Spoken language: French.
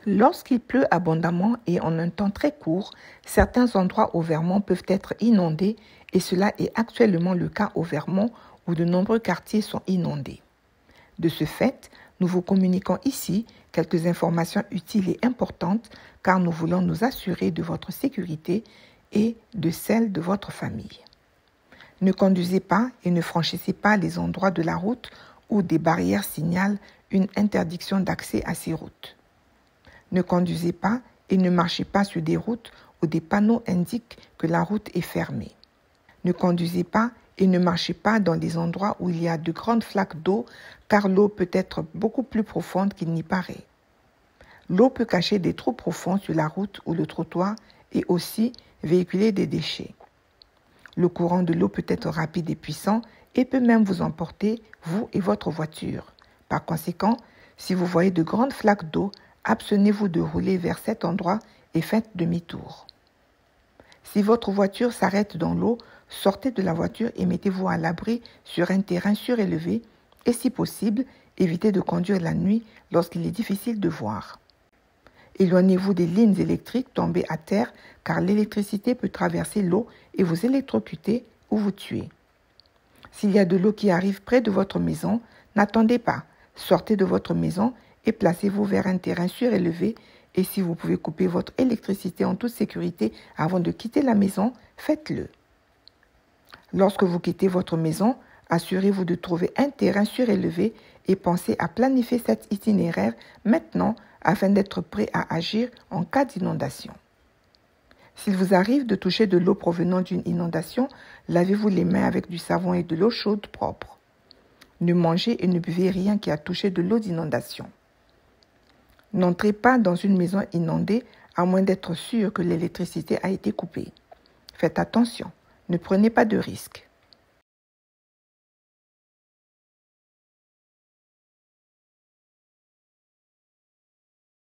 Lorsqu'il pleut abondamment et en un temps très court, certains endroits au Vermont peuvent être inondés et cela est actuellement le cas au Vermont où de nombreux quartiers sont inondés. De ce fait, nous vous communiquons ici quelques informations utiles et importantes car nous voulons nous assurer de votre sécurité et de celle de votre famille. Ne conduisez pas et ne franchissez pas les endroits de la route où des barrières signalent une interdiction d'accès à ces routes. Ne conduisez pas et ne marchez pas sur des routes où des panneaux indiquent que la route est fermée. Ne conduisez pas et ne marchez pas dans des endroits où il y a de grandes flaques d'eau car l'eau peut être beaucoup plus profonde qu'il n'y paraît. L'eau peut cacher des trous profonds sur la route ou le trottoir et aussi véhiculer des déchets. Le courant de l'eau peut être rapide et puissant et peut même vous emporter, vous et votre voiture. Par conséquent, si vous voyez de grandes flaques d'eau, abstenez-vous de rouler vers cet endroit et faites demi-tour. Si votre voiture s'arrête dans l'eau, sortez de la voiture et mettez-vous à l'abri sur un terrain surélevé et si possible, évitez de conduire la nuit lorsqu'il est difficile de voir. Éloignez-vous des lignes électriques tombées à terre car l'électricité peut traverser l'eau et vous électrocuter ou vous tuer. S'il y a de l'eau qui arrive près de votre maison, n'attendez pas, sortez de votre maison et placez-vous vers un terrain surélevé et si vous pouvez couper votre électricité en toute sécurité avant de quitter la maison, faites-le. Lorsque vous quittez votre maison, assurez-vous de trouver un terrain surélevé et pensez à planifier cet itinéraire maintenant afin d'être prêt à agir en cas d'inondation. S'il vous arrive de toucher de l'eau provenant d'une inondation, lavez-vous les mains avec du savon et de l'eau chaude propre. Ne mangez et ne buvez rien qui a touché de l'eau d'inondation. N'entrez pas dans une maison inondée à moins d'être sûr que l'électricité a été coupée. Faites attention, ne prenez pas de risques.